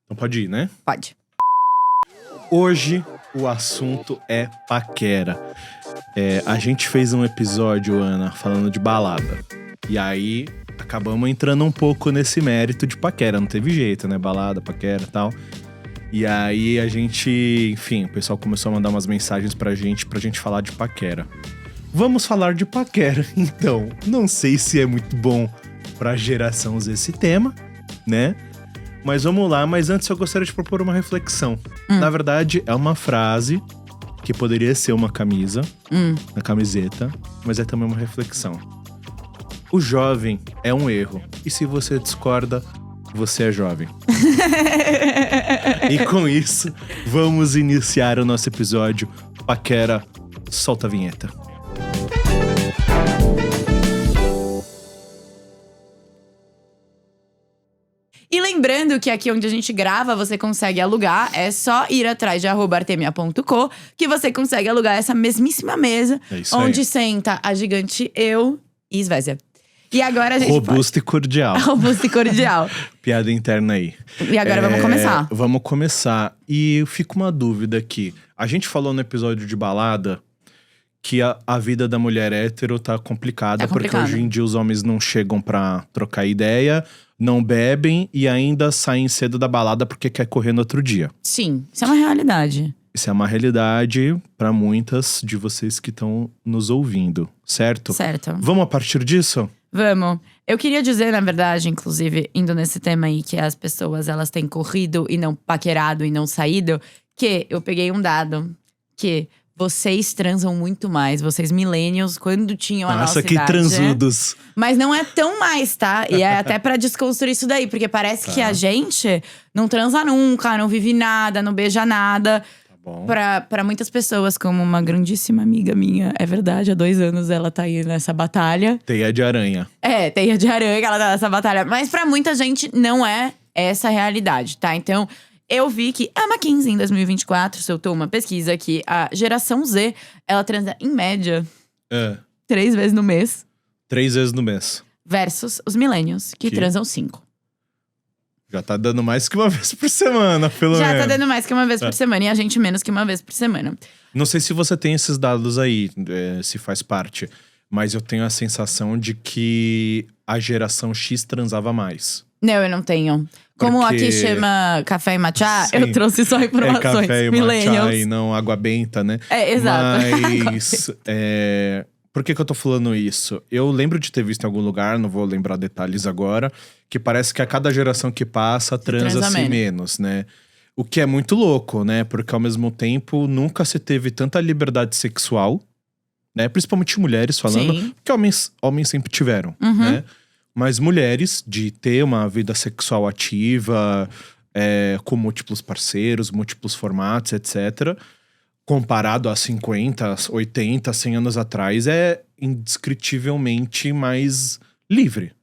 Então pode ir, né? Pode. Hoje o assunto é paquera. A gente fez um episódio, Ana, falando de balada. E aí acabamos entrando um pouco nesse mérito de paquera. Não teve jeito, né? Balada, paquera e tal. E aí a gente, enfim, o pessoal começou a mandar umas mensagens pra gente falar de paquera. Vamos falar de paquera, então. Não sei se é muito bom pra geração Z esse tema, né? Mas vamos lá, mas antes eu gostaria de propor uma reflexão. Na verdade, é uma frase que poderia ser uma camisa, na camiseta, mas é também uma reflexão. O jovem é um erro. E se você discorda, você é jovem. E com isso, vamos iniciar o nosso episódio. Paquera, solta a vinheta. E lembrando que aqui onde a gente grava, você consegue alugar. É só ir atrás de @artemia.co que você consegue alugar essa mesmíssima mesa. É isso onde aí. senta a gigante eu e Svésia. E agora a gente Robusto e cordial. Robusto e cordial. Piada interna aí. E agora vamos começar. Vamos começar. E fica uma dúvida aqui. A gente falou no episódio de balada que a vida da mulher hétero tá complicada. Porque hoje em dia os homens não chegam pra trocar ideia, não bebem e ainda saem cedo da balada porque quer correr no outro dia. Sim, isso é uma realidade. Isso é uma realidade pra muitas de vocês que estão nos ouvindo, certo? Certo. Vamos a partir disso? Vamos. Eu queria dizer, na verdade, inclusive, indo nesse tema aí, que as pessoas, elas têm corrido e não paquerado e não saído, que eu peguei um dado que vocês transam muito mais, vocês millennials, quando tinham a nossa Nossa, que idade. transudos. Mas não é tão mais, tá? E é até pra desconstruir isso daí, porque parece que a gente não transa nunca, não vive nada, não beija nada. Bom. Pra muitas pessoas, como uma grandíssima amiga minha, é verdade, há 2 anos ela tá aí nessa batalha. Teia de aranha. Teia de aranha que ela tá nessa batalha. Mas pra muita gente não é essa a realidade, tá? Então, eu vi que a McKinsey, em 2024, soltou uma pesquisa que a geração Z, ela transa em média 3 vezes no mês. 3 vezes no mês. Versus os millennials, que transam 5. Já tá dando mais que uma vez por semana, pelo menos. Já tá dando mais que uma vez por semana. E a gente menos que uma vez por semana. Não sei se você tem esses dados aí, se faz parte. Mas eu tenho a sensação de que a geração X transava mais. Não, eu não tenho. Como Porque aqui chama café e matcha, Sim. eu trouxe só informações. É café e millennials. matcha e não água benta, né? Exato. Mas, por que eu tô falando isso? Eu lembro de ter visto em algum lugar, não vou lembrar detalhes agora, que parece que a cada geração que passa, transa-se menos, né? O que é muito louco, né? Porque ao mesmo tempo, nunca se teve tanta liberdade sexual, né? Principalmente mulheres falando, Sim. porque homens sempre tiveram, né? Mas mulheres, de ter uma vida sexual ativa, com múltiplos parceiros, múltiplos formatos, etc., comparado a 50, 80, 100 anos atrás, é indescritivelmente mais livre.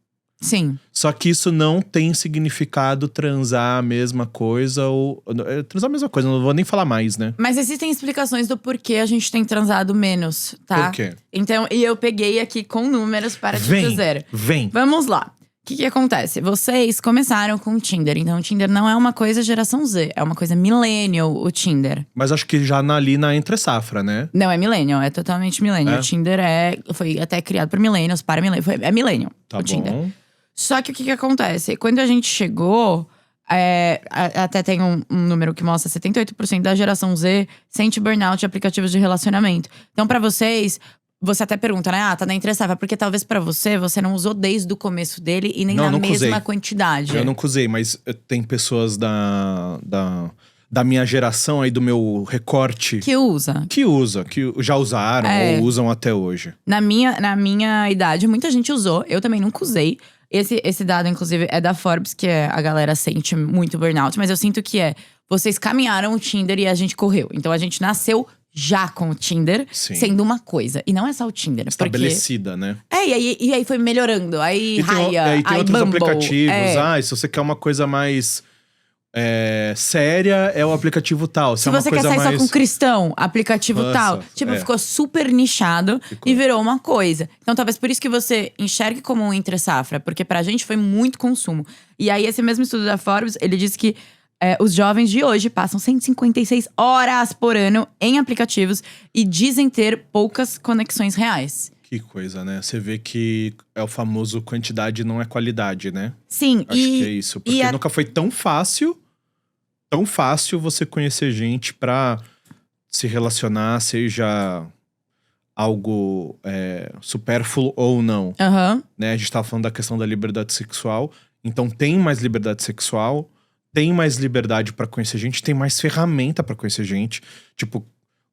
Sim. Só que isso não tem significado transar a mesma coisa ou… Transar a mesma coisa, não vou nem falar mais, né? Mas existem explicações do porquê a gente tem transado menos, tá? Por quê? Então, e eu peguei aqui com números para te dizer. Vem. Vamos lá. O que acontece? Vocês começaram com o Tinder. Então, o Tinder não é uma coisa geração Z. É uma coisa millennial, o Tinder. Mas acho que já ali na entre-safra, né? Não, é millennial. É totalmente millennial. O Tinder foi até criado por millennials, para millennials. É millennial, o Tinder. Bom. Só que o que acontece? Quando a gente chegou… até tem um número que mostra 78% da geração Z sente burnout de aplicativos de relacionamento. Então, pra vocês… Você até pergunta, né? Tá na entre-safra. Porque talvez pra você não usou desde o começo dele e nem na mesma quantidade. Eu não usei, mas tem pessoas da minha geração aí, do meu recorte… Que usa. Que já usaram ou usam até hoje. Na minha idade, muita gente usou. Eu também nunca usei. Esse dado, inclusive, é da Forbes, que a galera sente muito burnout. Mas eu sinto que vocês caminharam o Tinder e a gente correu. Então, a gente nasceu já com o Tinder, sendo uma coisa. E não é só o Tinder. Estabelecida, né? E aí foi melhorando. Aí Raya, e tem aí outros Bumble, aplicativos. Se você quer uma coisa mais séria, é o aplicativo tal. Se você quer sair só com cristão, aplicativo tal. Tipo, ficou super nichado e virou uma coisa. Então, talvez por isso que você enxergue como um entre-safra. Porque pra gente foi muito consumo. E aí, esse mesmo estudo da Forbes, ele disse que Os jovens de hoje passam 156 horas por ano em aplicativos e dizem ter poucas conexões reais. Que coisa, né? Você vê que é o famoso quantidade não é qualidade, né? Sim, Acho que é isso. Porque nunca foi tão fácil você conhecer gente pra se relacionar, seja algo supérfluo ou não. Aham. Né? A gente tava falando da questão da liberdade sexual. Então tem mais liberdade sexual, tem mais liberdade pra conhecer gente, tem mais ferramenta pra conhecer gente. Tipo,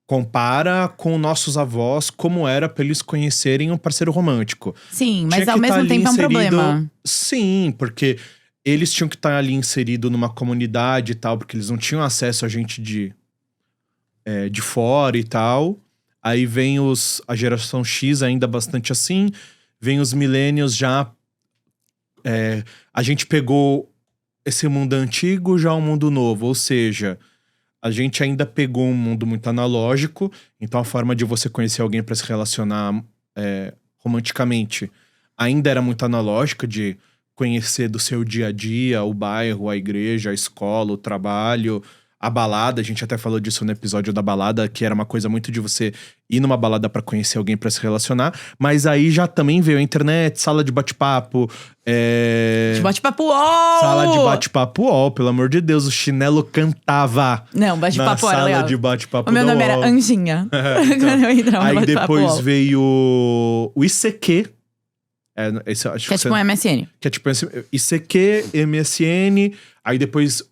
compara com nossos avós como era pra eles conhecerem um parceiro romântico. Sim, mas Tinha ao que tá mesmo ali tempo é um inserido- problema. Sim, porque eles tinham que estar ali inserido numa comunidade e tal, porque eles não tinham acesso a gente de fora e tal. Aí vem a geração X ainda bastante assim. Vem os millennials já. A gente pegou esse mundo antigo, já um mundo novo. Ou seja, a gente ainda pegou um mundo muito analógico. Então a forma de você conhecer alguém pra se relacionar romanticamente ainda era muito analógica, de conhecer do seu dia a dia, o bairro, a igreja, a escola, o trabalho, a balada. A gente até falou disso no episódio da balada, que era uma coisa muito de você ir numa balada pra conhecer alguém, pra se relacionar. Mas aí já também veio a internet, sala de bate-papo. De bate-papo UOL! Sala de bate-papo UOL, pelo amor de Deus, o chinelo cantava. Não, Na bate-papo era sala legal. de bate-papo O meu da nome era UOL. Anjinha. Quando eu entrava no Aí bate-papo depois UOL. veio o ICQ. Esse eu acho Que é tipo um MSN. que é tipo ICQ, MSN. Aí depois,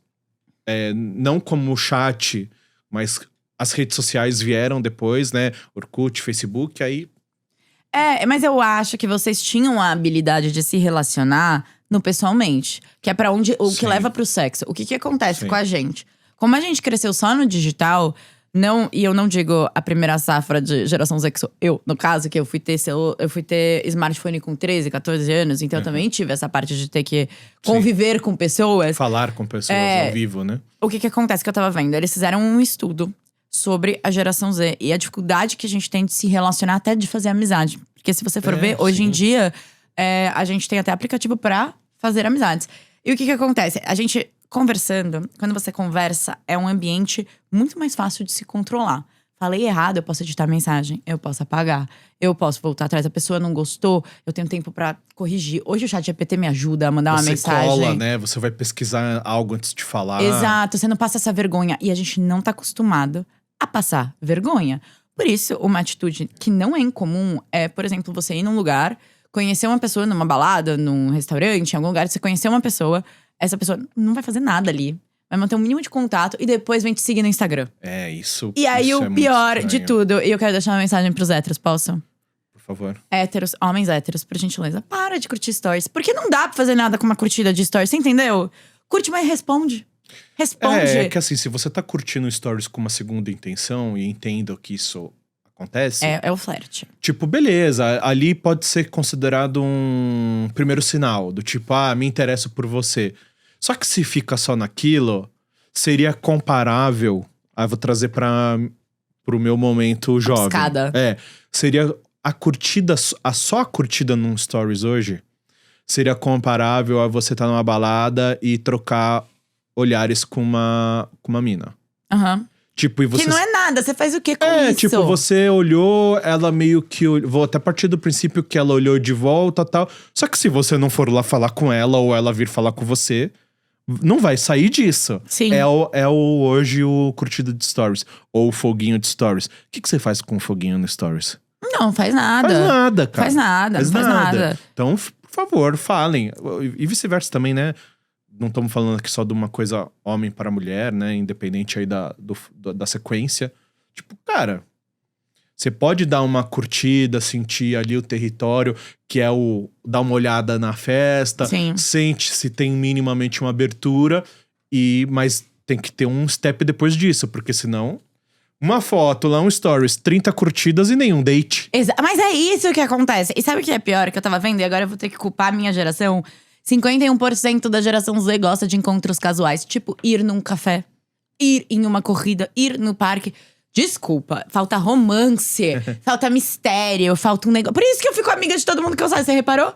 não como o chat, mas as redes sociais vieram depois, né? Orkut, Facebook, aí… Mas eu acho que vocês tinham a habilidade de se relacionar no pessoalmente. Que é pra onde o que Sim. leva pro sexo. O que acontece Sim. com a gente? Como a gente cresceu só no digital, e eu não digo a primeira safra de geração Z, que sou eu, no caso, que eu fui ter smartphone com 13, 14 anos, então eu também tive essa parte de ter que conviver com pessoas. falar com pessoas ao vivo, né? O que acontece que eu tava vendo? Eles fizeram um estudo sobre a geração Z e a dificuldade que a gente tem de se relacionar, até de fazer amizade. Porque se você for ver, hoje em dia, a gente tem até aplicativo pra fazer amizades. E o que acontece? A gente conversando, quando você conversa, é um ambiente muito mais fácil de se controlar. Falei errado, eu posso editar a mensagem, eu posso apagar, eu posso voltar atrás. A pessoa não gostou, eu tenho tempo pra corrigir. Hoje o ChatGPT me ajuda a mandar uma Você mensagem. cola, né? Você vai pesquisar algo antes de falar. Exato, você não passa essa vergonha. E a gente não tá acostumado a passar vergonha. Por isso, uma atitude que não é incomum é, por exemplo, você ir num lugar, conhecer uma pessoa numa balada, num restaurante, em algum lugar, você conhecer uma pessoa, essa pessoa não vai fazer nada ali. Vai manter um mínimo de contato e depois vem te seguir no Instagram. Isso. E aí, isso o é muito pior de estranho. tudo, e eu quero deixar uma mensagem pros héteros, posso? Por favor. Héteros, homens héteros, por gentileza, para de curtir stories. Porque não dá pra fazer nada com uma curtida de stories, você entendeu? Curte, mas responde. Responde. É que assim, se você tá curtindo stories com uma segunda intenção, e entenda que isso acontece… É o flerte. Tipo, beleza, ali pode ser considerado um primeiro sinal. Do tipo, me interesso por você. Só que se fica só naquilo, seria comparável… vou trazer pro meu momento jovem. Piscada. Seria a curtida, só a curtida num stories hoje, seria comparável a você estar numa balada e trocar olhares com uma mina. Aham. Tipo, e você… Que não é nada, você faz o que com isso? Tipo, você olhou, ela meio que… Vou até partir do princípio que ela olhou de volta e tal. Só que se você não for lá falar com ela, ou ela vir falar com você, não vai sair disso. Sim. Hoje o curtido de stories. Ou o foguinho de stories. O que você faz com o foguinho no stories? Não, faz nada. Faz nada, cara. Faz nada, não faz nada. Então, por favor, falem. E vice-versa também, né? Não estamos falando aqui só de uma coisa homem para mulher, né? Independente aí da sequência. Tipo, cara, você pode dar uma curtida, sentir ali o território, que é dar uma olhada na festa. Sim. Sente se tem minimamente uma abertura. Mas tem que ter um step depois disso, porque senão… Uma foto lá, um stories, 30 curtidas e nenhum date. Mas é isso que acontece. E sabe o que é pior? Que eu tava vendo, e agora eu vou ter que culpar a minha geração. 51% da geração Z gosta de encontros casuais. Tipo, ir num café, ir em uma corrida, ir no parque. Desculpa, falta romance, falta mistério, falta um negócio. Por isso que eu fico amiga de todo mundo que eu saio, você reparou?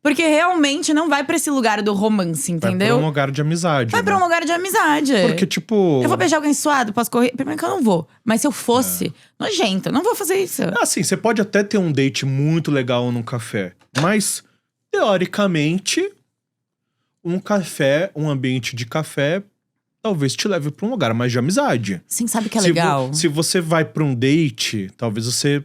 Porque realmente não vai pra esse lugar do romance, Vai entendeu? pra um lugar de amizade. Vai pra um lugar de amizade. Porque, tipo. Eu vou beijar alguém suado, posso correr? Primeiro que eu não vou. Mas se eu fosse nojento, eu não vou fazer isso. Assim, você pode até ter um date muito legal num café. Mas, teoricamente, um ambiente de café, talvez te leve pra um lugar mais de amizade. Sim, sabe que é legal? Se você vai pra um date, talvez você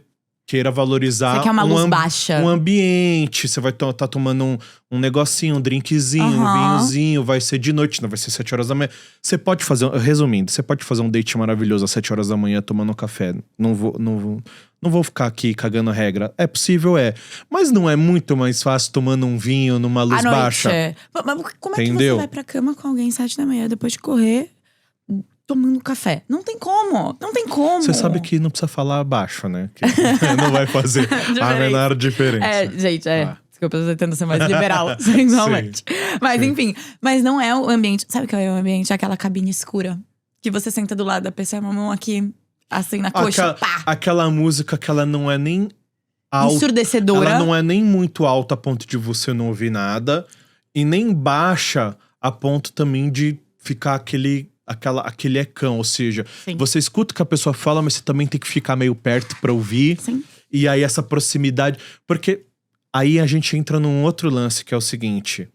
queira valorizar Você quer uma luz baixa. um ambiente. Você vai tá tomando um negocinho, um drinkzinho, um vinhozinho. Vai ser de noite, não vai ser 7 horas da manhã. Você pode fazer, resumindo, você pode fazer um date maravilhoso às 7 horas da manhã tomando um café. Não vou ficar aqui cagando regra. É possível, Mas não é muito mais fácil tomando um vinho numa luz À noite. baixa? Mas como é Entendeu? que você vai pra cama com alguém às 7 da manhã depois de correr, tomando café? Não tem como. Não tem como. Você sabe que não precisa falar baixo, né? Que não vai fazer a menor diferença. Gente, Desculpa, eu tô tentando ser mais liberal, sexualmente. Mas enfim, mas não é o ambiente. Sabe o que é o ambiente? Aquela cabine escura. Que você senta do lado da pessoa, uma mão aqui, assim, na coxa. Aquela música que ela não é nem alta. Ensurdecedora. Ela não é nem muito alta a ponto de você não ouvir nada. E nem baixa a ponto também de ficar aquele ecão. Ou seja, você escuta o que a pessoa fala, mas você também tem que ficar meio perto pra ouvir. Sim. E aí essa proximidade… Porque aí a gente entra num outro lance, que é o seguinte.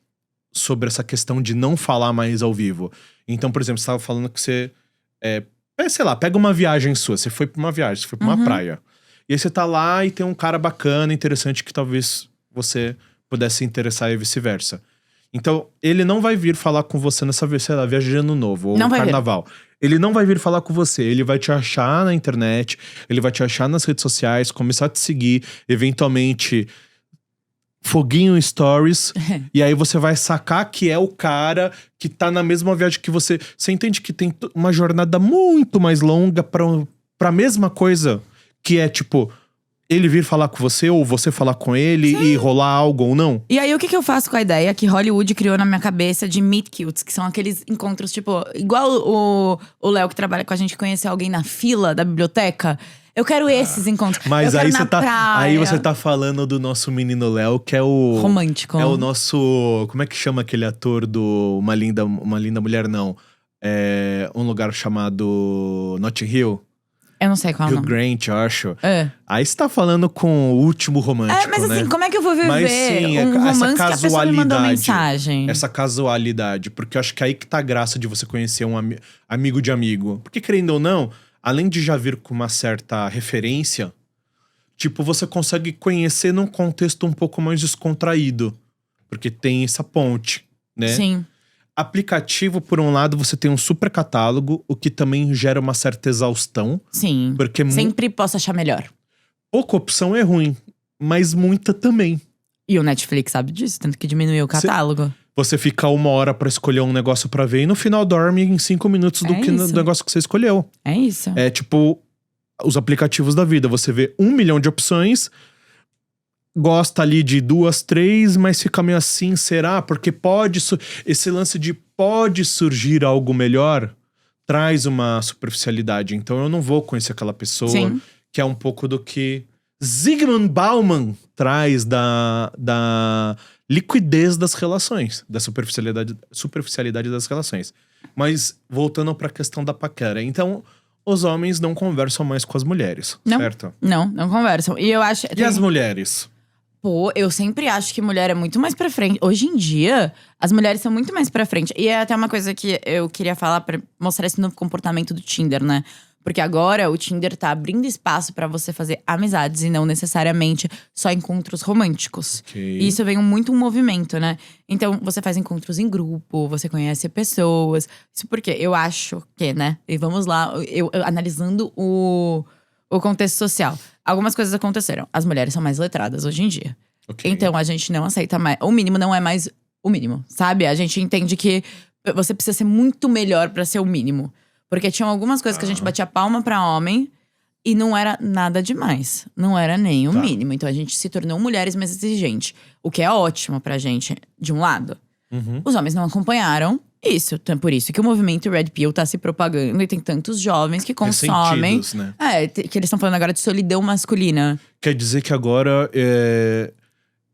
Sobre essa questão de não falar mais ao vivo. Então, por exemplo, você tava falando que você… sei lá, pega uma viagem sua. Você foi pra uma viagem, você foi pra uma praia. E aí você tá lá e tem um cara bacana, interessante, que talvez você pudesse se interessar e vice-versa. Então, ele não vai vir falar com você nessa, sei lá, viagem de ano novo ou no carnaval. Ele não vai vir falar com você. Ele vai te achar na internet, ele vai te achar nas redes sociais, começar a te seguir, eventualmente… Foguinho Stories. E aí você vai sacar que é o cara que tá na mesma viagem que você. Você entende que tem uma jornada muito mais longa pra mesma coisa. Que é tipo, ele vir falar com você ou você falar com ele e rolar algo ou não. E aí o que eu faço com a ideia que Hollywood criou na minha cabeça de meet cutes, que são aqueles encontros, tipo, igual o Léo que trabalha com a gente conhecer alguém na fila da biblioteca. Eu quero esses encontros. Mas aí você tá falando do nosso menino Léo, que é o… romântico. É o nosso… Como é que chama aquele ator do Uma Linda Mulher, não? Um lugar chamado Notting Hill. Eu não sei qual é o Hugh nome. Grant, eu acho. Aí você tá falando com o último romântico, mas assim, né? como é que eu vou viver um romance que a pessoa me mandou mensagem? Essa casualidade. Porque eu acho que aí que tá a graça de você conhecer um amigo de amigo. Porque, querendo ou não… Além de já vir com uma certa referência, tipo, você consegue conhecer num contexto um pouco mais descontraído. Porque tem essa ponte, né? Sim. Aplicativo, por um lado, você tem um super catálogo, o que também gera uma certa exaustão. Sim, porque sempre posso achar melhor. Pouca opção é ruim, mas muita também. E o Netflix sabe disso, tanto que diminuiu o catálogo. Você fica 1 hora pra escolher um negócio pra ver e no final dorme em 5 minutos do negócio que você escolheu. É isso. É tipo os aplicativos da vida. Você vê 1 milhão de opções, gosta ali de 2, 3, mas fica meio assim, será? Porque esse lance de pode surgir algo melhor traz uma superficialidade. Então eu não vou conhecer aquela pessoa. Sim. Que é um pouco do que Zygmunt Bauman traz da liquidez das relações, da superficialidade das relações. Mas voltando pra questão da paquera. Então, os homens não conversam mais com as mulheres, certo? Não conversam. E eu acho… E as mulheres? Pô, eu sempre acho que mulher é muito mais pra frente. Hoje em dia, as mulheres são muito mais pra frente. E é até uma coisa que eu queria falar pra mostrar esse novo comportamento do Tinder, né? Porque agora o Tinder tá abrindo espaço pra você fazer amizades e não necessariamente só encontros românticos. Okay. E isso vem muito um movimento, né? Então você faz encontros em grupo, você conhece pessoas. Isso porque eu acho que, né? E vamos lá, eu analisando o contexto social. Algumas coisas aconteceram. As mulheres são mais letradas hoje em dia. Okay. Então a gente não aceita mais. O mínimo não é mais o mínimo, sabe? A gente entende que você precisa ser muito melhor pra ser o mínimo. Porque tinham algumas coisas que a gente batia palma pra homem e não era nada demais. Não era nem o mínimo. Então a gente se tornou mulheres mais exigentes. O que é ótimo pra gente, de um lado. Os homens não acompanharam isso. Então, por isso que o movimento Red Pill tá se propagando. E tem tantos jovens que consomem. Né? Que eles estão falando agora de solidão masculina. Quer dizer que agora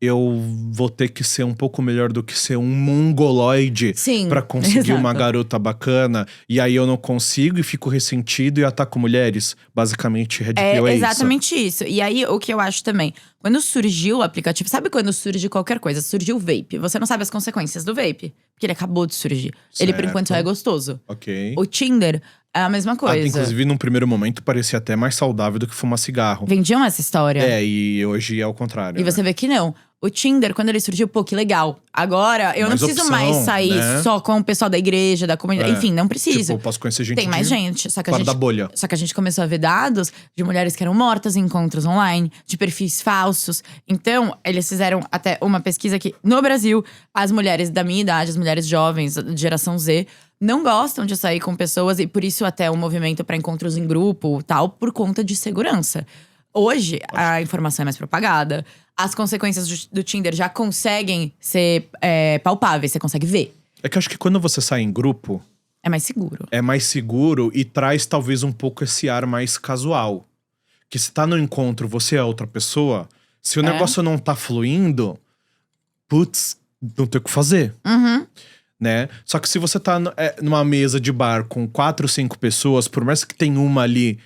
eu vou ter que ser um pouco melhor do que ser um mongoloide Sim, pra conseguir uma exato. garota bacana. E aí eu não consigo e fico ressentido e ataco mulheres. Basicamente, Red Pill É é isso. exatamente isso. E aí, o que eu acho também, quando surgiu o aplicativo, sabe quando surge qualquer coisa? Surgiu o vape. Você não sabe as consequências do vape, porque ele acabou de surgir. Ele, por enquanto, só é Certo. gostoso. Ok. O Tinder é a mesma coisa. Inclusive, num primeiro momento, parecia até mais saudável do que fumar cigarro. Vendiam essa história. E hoje é o contrário. E você vê que não. O Tinder, quando ele surgiu, pô, que legal. Agora, eu Mais não preciso opção, mais sair né? só com o pessoal da igreja, da comunidade. Enfim, não preciso. Tipo, eu posso conhecer gente Tem mais de gente. Só que, fora da bolha. só que a gente começou a ver dados de mulheres que eram mortas em encontros online, de perfis falsos. Então, eles fizeram até uma pesquisa que, no Brasil, as mulheres da minha idade, as mulheres jovens, de geração Z, não gostam de sair com pessoas. E por isso até o movimento para encontros em grupo, tal, por conta de segurança. Hoje, a informação é mais propagada. As consequências do Tinder já conseguem ser palpáveis, você consegue ver. É que eu acho que quando você sai em grupo, É mais seguro. é mais seguro e traz talvez um pouco esse ar mais casual. Que se tá no encontro, você é outra pessoa, se o negócio não tá fluindo, putz, não tem o que fazer, Uhum. né? Só que se você tá numa mesa de bar com 4, 5 pessoas, por mais que tenha uma ali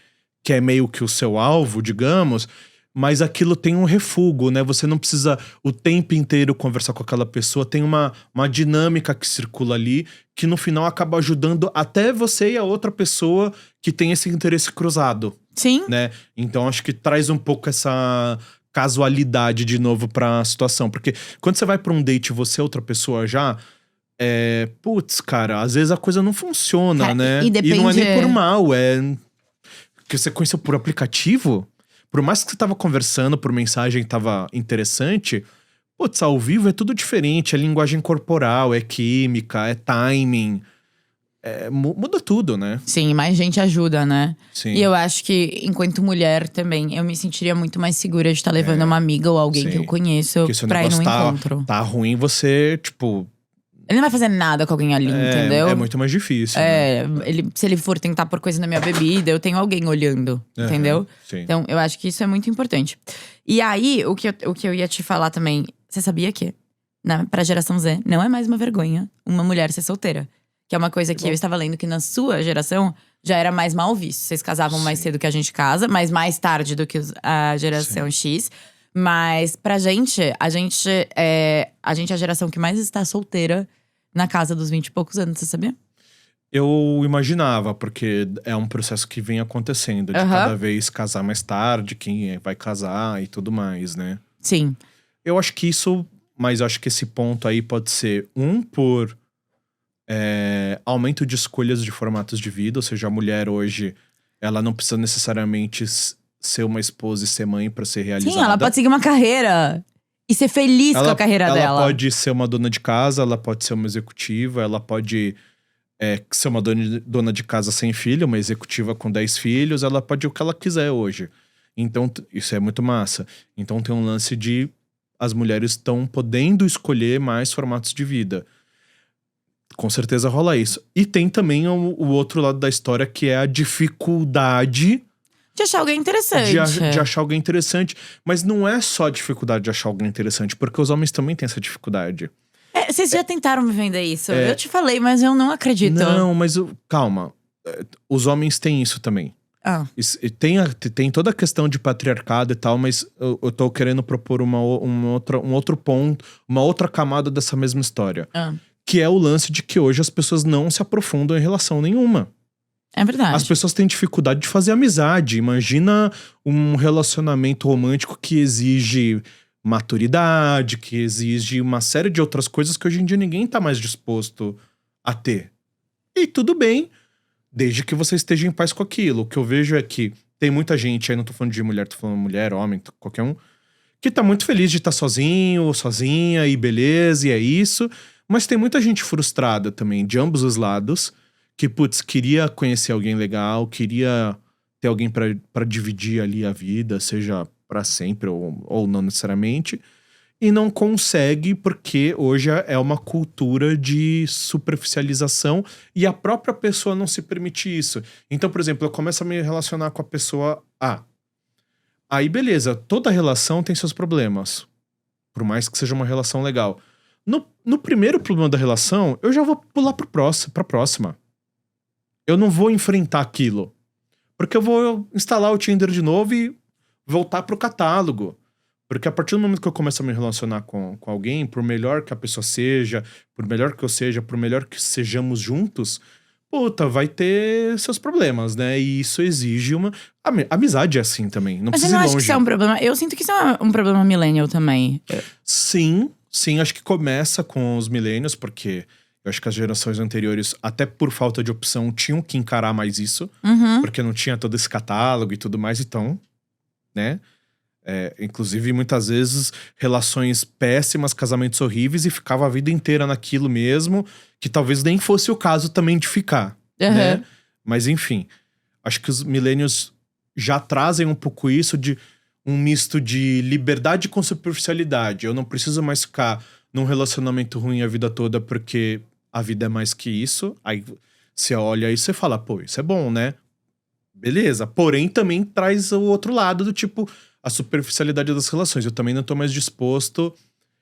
que é meio que o seu alvo, digamos, mas aquilo tem um refúgio, né? Você não precisa o tempo inteiro conversar com aquela pessoa. Tem uma dinâmica que circula ali, que no final acaba ajudando até você e a outra pessoa que tem esse interesse cruzado, Sim. né? Então acho que traz um pouco essa casualidade de novo pra situação. Porque quando você vai pra um date e você é outra pessoa já… putz, cara, às vezes a coisa não funciona, Cara, né? e depende… não é nem por mal, que você conheceu por aplicativo, por mais que você tava conversando por mensagem tava interessante, putz, ao vivo é tudo diferente, é linguagem corporal, é química, é timing, muda tudo, né? Sim, mais gente ajuda, né? Sim. E eu acho que, enquanto mulher também, eu me sentiria muito mais segura de estar levando uma amiga ou alguém que sim. eu conheço Porque se o pra ir num negócio encontro. tá ruim, você, tipo… Ele não vai fazer nada com alguém ali, entendeu? É muito mais difícil, né? Se ele for tentar pôr coisa na minha bebida, eu tenho alguém olhando, entendeu? Sim. Então, eu acho que isso é muito importante. E aí, o que eu ia te falar também… Você sabia que, pra geração Z, não é mais uma vergonha uma mulher ser solteira. Que é uma coisa que eu estava lendo que na sua geração já era mais mal visto. Vocês casavam mais cedo que a gente casa, mas mais tarde do que a geração X. Mas pra gente, a gente é a geração que mais está solteira na casa dos 20 e poucos anos, você sabia? Eu imaginava, porque é um processo que vem acontecendo. De cada vez casar mais tarde, quem vai casar e tudo mais, né? Sim. Eu acho que isso… Mas eu acho que esse ponto aí pode ser por aumento de escolhas de formatos de vida. Ou seja, a mulher hoje, ela não precisa necessariamente ser uma esposa e ser mãe pra ser realizada. Sim, ela pode seguir uma carreira e ser feliz com a carreira dela. Ela pode ser uma dona de casa, ela pode ser uma executiva, ela pode ser uma dona de casa sem filho, uma executiva com 10 filhos, ela pode o que ela quiser hoje. Então, isso é muito massa. Então tem um lance de… As mulheres estão podendo escolher mais formatos de vida. Com certeza rola isso. E tem também o outro lado da história, que é a dificuldade… De achar alguém interessante. De achar alguém interessante. Mas não é só a dificuldade de achar alguém interessante, porque os homens também têm essa dificuldade. Vocês já tentaram me vender isso. Eu te falei, mas eu não acredito. Não, mas calma. Os homens têm isso também. Tem toda a questão de patriarcado e tal, mas eu tô querendo propor um outro ponto, uma outra camada dessa mesma história. Que é o lance de que hoje as pessoas não se aprofundam em relação nenhuma. É verdade. As pessoas têm dificuldade de fazer amizade. Imagina um relacionamento romântico que exige maturidade, que exige uma série de outras coisas que hoje em dia ninguém tá mais disposto a ter. E tudo bem, desde que você esteja em paz com aquilo. O que eu vejo é que tem muita gente, aí não tô falando de mulher, tô falando mulher, homem, qualquer um, que tá muito feliz de estar sozinho, sozinha, e beleza, e é isso. Mas tem muita gente frustrada também, de ambos os lados, que, putz, queria conhecer alguém legal, queria ter alguém pra dividir ali a vida, seja pra sempre ou não necessariamente, e não consegue porque hoje é uma cultura de superficialização e a própria pessoa não se permite isso. Então, por exemplo, eu começo a me relacionar com a pessoa A. Aí, beleza, toda relação tem seus problemas. Por mais que seja uma relação legal. No primeiro problema da relação, eu já vou pular pra próxima. Eu não vou enfrentar aquilo. Porque eu vou instalar o Tinder de novo e voltar pro catálogo. Porque a partir do momento que eu começo a me relacionar com alguém, por melhor que a pessoa seja, por melhor que eu seja, por melhor que sejamos juntos, puta, vai ter seus problemas, né? E isso exige uma… Amizade é assim também, não Mas você precisa não ir acha que longe. isso é um problema? Eu sinto que isso é um problema millennial também. Sim, acho que começa com os millennials, porque eu acho que as gerações anteriores, até por falta de opção, tinham que encarar mais isso. Porque não tinha todo esse catálogo e tudo mais, então, né? Inclusive, muitas vezes, relações péssimas, casamentos horríveis, e ficava a vida inteira naquilo mesmo, que talvez nem fosse o caso também de ficar, né? Mas enfim, acho que os millennials já trazem um pouco isso de um misto de liberdade com superficialidade. Eu não preciso mais ficar num relacionamento ruim a vida toda, porque a vida é mais que isso. Aí você olha isso e fala, pô, isso é bom, né? Beleza, porém também traz o outro lado do tipo… a superficialidade das relações. Eu também não tô mais disposto…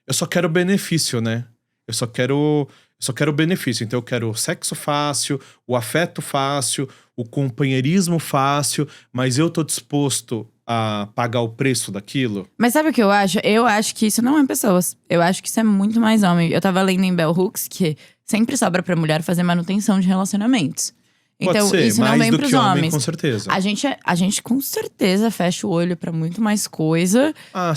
Eu só quero benefício, né? Eu só quero benefício. Então eu quero o sexo fácil, o afeto fácil, o companheirismo fácil. Mas eu tô disposto a pagar o preço daquilo. Mas sabe o que eu acho? Eu acho que isso não é pessoas. Eu acho que isso é muito mais homem. Eu tava lendo em Bell Hooks que sempre sobra pra mulher fazer manutenção de relacionamentos. Pode Então, ser, isso não mais vem do pros que homem, homens. com certeza. A gente com certeza fecha o olho pra muito mais coisa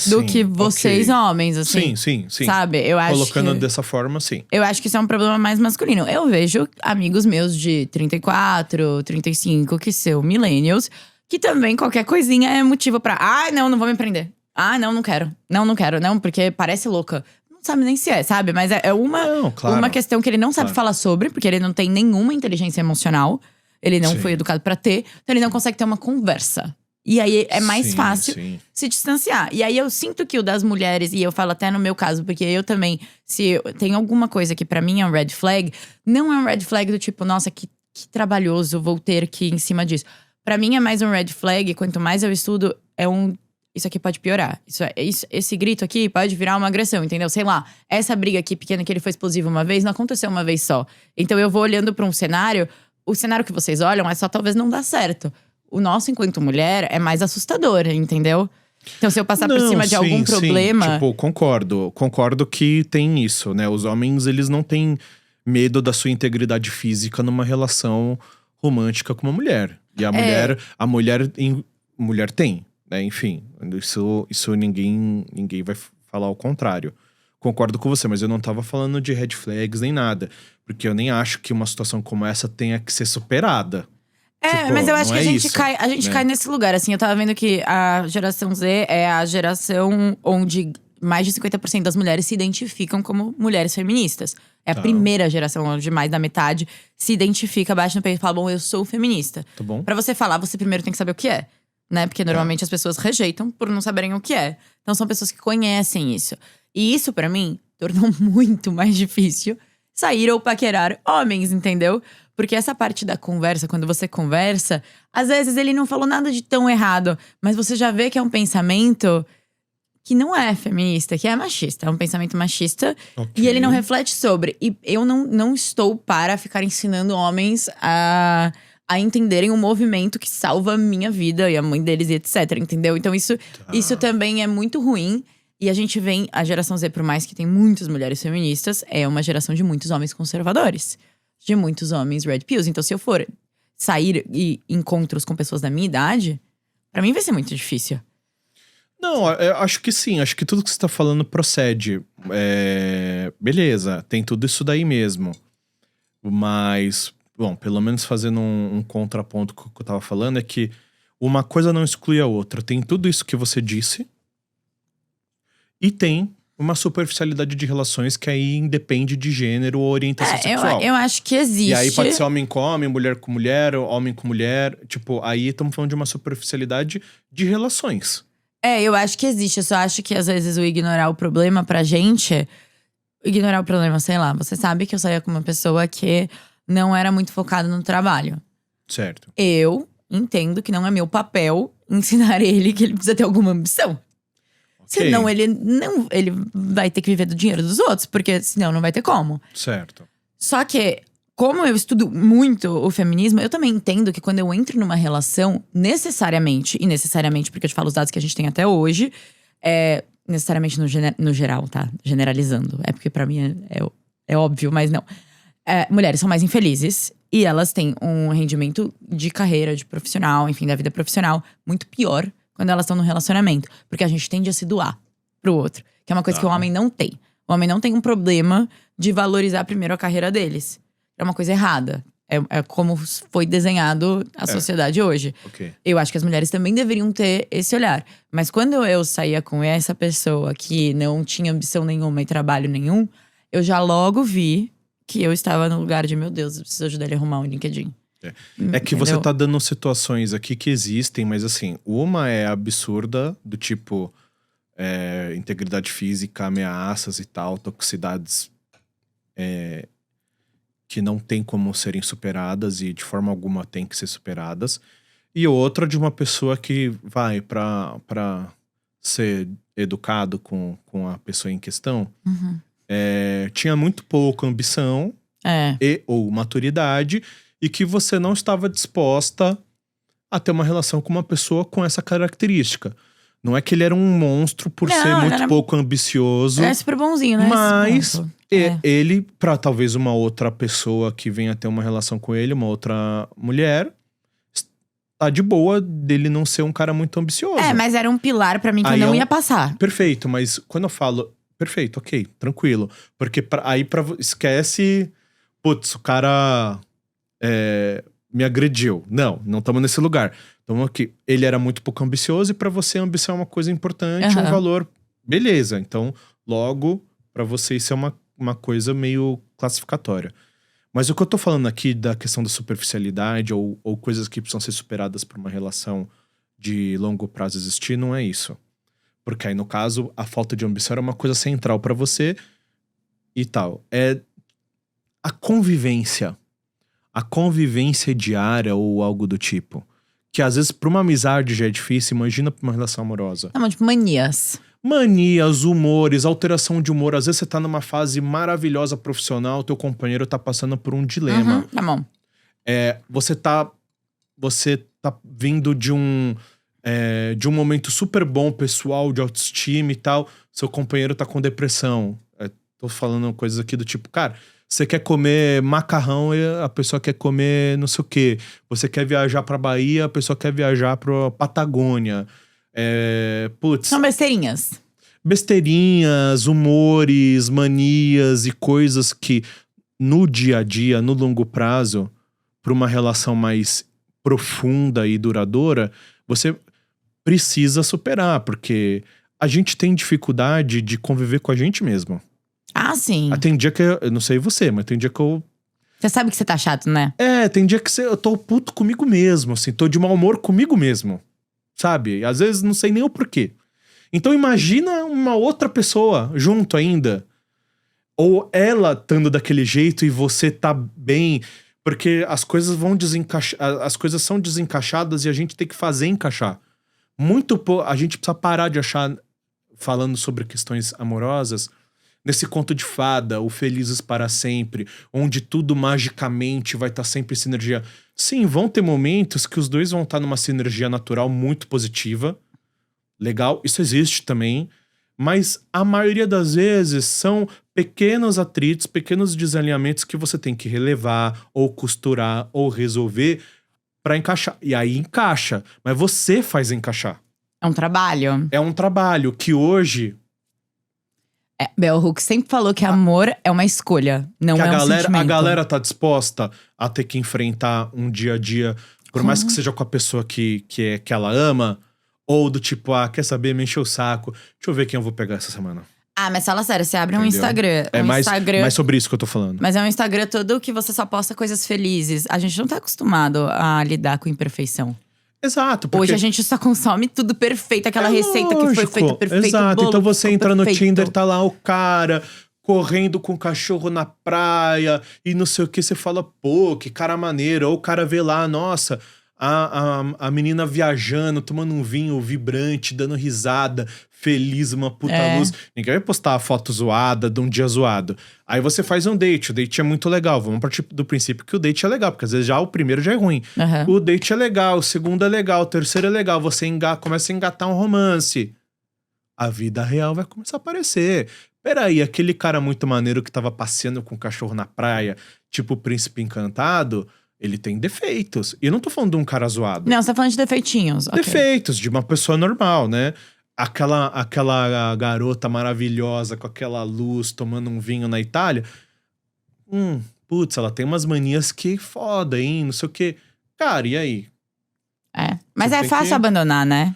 do sim, que vocês ok. homens, assim. Sim. Sabe? Eu acho Colocando que… dessa forma, sim. Eu acho que isso é um problema mais masculino. Eu vejo amigos meus de 34, 35, que são millennials, que também qualquer coisinha é motivo pra… não vou me prender. Não quero. Não quero, porque parece louca. Não sabe nem se é, sabe? Mas é uma questão que ele não sabe falar sobre, porque ele não tem nenhuma inteligência emocional. Ele não foi educado pra ter, então ele não consegue ter uma conversa. E aí é mais fácil se distanciar. E aí eu sinto que o das mulheres, e eu falo até no meu caso, porque eu também, se tem alguma coisa que pra mim é um red flag, não é um red flag do tipo, nossa, que trabalhoso, vou ter que ir em cima disso. Pra mim é mais um red flag, quanto mais eu estudo, isso aqui pode piorar. Esse grito aqui pode virar uma agressão, entendeu? Sei lá, essa briga aqui pequena que ele foi explosivo uma vez, não aconteceu uma vez só. Então eu vou olhando pra um cenário… O cenário que vocês olham é só talvez não dar certo. O nosso, enquanto mulher, é mais assustador, entendeu? Então, se eu passar por cima de algum problema… Tipo, concordo que tem isso, né? Os homens, eles não têm medo da sua integridade física numa relação romântica com uma mulher. E a mulher tem, né? Enfim, isso ninguém vai falar o contrário. Concordo com você, mas eu não tava falando de red flags nem nada. Porque eu nem acho que uma situação como essa tenha que ser superada. Mas eu acho que a gente isso, cai nesse lugar, assim. Eu tava vendo que a geração Z é a geração onde mais de 50% das mulheres se identificam como mulheres feministas. É a primeira geração onde mais da metade se identifica, bate no peito e fala, bom, eu sou feminista. Tá bom. Pra você falar, você primeiro tem que saber o que é, né? Porque normalmente as pessoas rejeitam por não saberem o que é. Então são pessoas que conhecem isso. E isso, pra mim, tornou muito mais difícil sair ou paquerar homens, entendeu? Porque essa parte da conversa, quando você conversa, às vezes ele não falou nada de tão errado, mas você já vê que é um pensamento que não é feminista, que é machista. É um pensamento machista e ele não reflete sobre. E eu não estou para ficar ensinando homens a entenderem um movimento que salva a minha vida e a mãe deles e etc, entendeu? Então isso também é muito ruim. E a gente vem, a geração Z, por mais que tem muitas mulheres feministas, é uma geração de muitos homens conservadores. De muitos homens red pills. Então se eu for sair e encontros com pessoas da minha idade, pra mim vai ser muito difícil. Não, eu acho que sim. Acho que tudo que você tá falando procede. Beleza, tem tudo isso daí mesmo. Mas, bom, pelo menos fazendo um contraponto com o que eu tava falando, é que uma coisa não exclui a outra. Tem tudo isso que você disse. E tem uma superficialidade de relações que aí independe de gênero ou orientação sexual. Eu acho que existe. E aí pode ser homem com homem, mulher com mulher, homem com mulher. Tipo, aí estamos falando de uma superficialidade de relações. Eu acho que existe. Eu só acho que às vezes o ignorar o problema pra gente… Ignorar o problema, sei lá. Você sabe que eu saía com uma pessoa que não era muito focada no trabalho. Certo. Eu entendo que não é meu papel ensinar ele que ele precisa ter alguma ambição. Ok. Senão ele vai ter que viver do dinheiro dos outros, porque senão não vai ter como. Certo. Só que, como eu estudo muito o feminismo, eu também entendo que quando eu entro numa relação, necessariamente porque eu te falo os dados que a gente tem até hoje, necessariamente no geral, tá? Generalizando. É porque pra mim é óbvio, mas não. Mulheres são mais infelizes e elas têm um rendimento de carreira, de profissional, enfim, da vida profissional, muito pior quando elas estão no relacionamento. Porque a gente tende a se doar pro outro. Que é uma coisa que o homem não tem. O homem não tem um problema de valorizar primeiro a carreira deles. É uma coisa errada. É como foi desenhado a sociedade hoje. Ok. Eu acho que as mulheres também deveriam ter esse olhar. Mas quando eu saía com essa pessoa que não tinha ambição nenhuma e trabalho nenhum, eu já logo vi que eu estava no lugar de, meu Deus, eu preciso ajudar ele a arrumar um LinkedIn. É que você Entendeu? tá dando situações aqui que existem, mas assim, uma é absurda, do tipo integridade física, ameaças e tal, toxicidades que não tem como serem superadas e de forma alguma tem que ser superadas. E outra de uma pessoa que vai pra ser educado com a pessoa em questão, tinha muito pouca ambição ou maturidade, e que você não estava disposta a ter uma relação com uma pessoa com essa característica. Não é que ele era um monstro por Não, ser ele muito era- pouco ambicioso, É super bonzinho, né? mas esse ponto. ele, pra talvez uma outra pessoa que venha ter uma relação com ele, uma outra mulher, tá de boa dele não ser um cara muito ambicioso. Mas era um pilar pra mim que Aí eu não é um- ia passar. Perfeito, mas quando eu falo… Perfeito, ok, tranquilo. Porque esquece… Putz, o cara me agrediu. Não estamos nesse lugar. Então aqui, ele era muito pouco ambicioso e pra você a ambição é uma coisa importante, um valor… Beleza, então logo pra você isso é uma coisa meio classificatória. Mas o que eu tô falando aqui da questão da superficialidade ou coisas que precisam ser superadas por uma relação de longo prazo existir, não é isso. Porque aí, no caso, a falta de ambição era uma coisa central pra você e tal. É a convivência. A convivência diária ou algo do tipo. Que às vezes pra uma amizade já é difícil, imagina pra uma relação amorosa. Tá bom, tipo, manias. Manias, humores, alteração de humor. Às vezes você tá numa fase maravilhosa profissional, teu companheiro tá passando por um dilema. Tá bom. Você tá vindo de um momento super bom pessoal, de autoestima e tal. Seu companheiro tá com depressão. Tô falando coisas aqui do tipo, cara, você quer comer macarrão e a pessoa quer comer não sei o quê. Você quer viajar pra Bahia, a pessoa quer viajar pra Patagônia. São besteirinhas. Besteirinhas, humores, manias e coisas que no dia a dia, no longo prazo, para uma relação mais profunda e duradoura, você precisa superar, porque a gente tem dificuldade de conviver com a gente mesmo. Ah, sim. Tem dia que eu não sei você, mas tem dia que eu… Você sabe que você tá chato, né? Tem dia que eu tô puto comigo mesmo, assim, tô de mau humor comigo mesmo. Sabe? Às vezes não sei nem o porquê. Então imagina uma outra pessoa junto ainda. Ou ela estando daquele jeito e você tá bem. Porque as coisas vão as coisas são desencaixadas e a gente tem que fazer encaixar. A gente precisa parar de achar, falando sobre questões amorosas, nesse conto de fada, o Felizes para Sempre, onde tudo magicamente vai estar sempre em sinergia. Sim, vão ter momentos que os dois vão estar numa sinergia natural muito positiva. Legal, isso existe também. Mas a maioria das vezes são pequenos atritos, pequenos desalinhamentos que você tem que relevar, ou costurar, ou resolver pra encaixar. E aí encaixa, mas você faz encaixar. É um trabalho. É um trabalho que hoje… Bell Hooks sempre falou que amor é uma escolha, não é um sentimento. A galera tá disposta a ter que enfrentar um dia a dia, por mais que seja com a pessoa que ela ama, ou do tipo, quer saber, me encheu o saco, deixa eu ver quem eu vou pegar essa semana. Mas fala sério, você abre um Entendeu? Instagram. Mais Instagram, sobre isso que eu tô falando. mas é um Instagram todo que você só posta coisas felizes. A gente não tá acostumado a lidar com imperfeição. Exato. Porque Hoje a gente só consome tudo perfeito, aquela receita que foi feita perfeita. Exato, bolo então você ficou entra no perfeito. Tinder, tá lá o cara correndo com o cachorro na praia e não sei o que, você fala, pô, que cara maneiro. Ou o cara vê lá, nossa, A menina viajando, tomando um vinho vibrante, dando risada, feliz, uma puta luz. Ninguém vai postar a foto zoada de um dia zoado. Aí você faz um date, o date é muito legal. Vamos partir do princípio que o date é legal, porque às vezes já o primeiro já é ruim. O date é legal, o segundo é legal, o terceiro é legal. Você começa a engatar um romance. A vida real vai começar a aparecer. Peraí, aquele cara muito maneiro que tava passeando com o cachorro na praia, tipo o Príncipe Encantado, ele tem defeitos. E eu não tô falando de um cara zoado. Não, você tá falando de defeitinhos. Defeitos, de uma pessoa normal, né? Aquela garota maravilhosa com aquela luz, tomando um vinho na Itália. Putz, ela tem umas manias que foda, hein? Não sei o quê. Cara, e aí? Mas é fácil abandonar, né?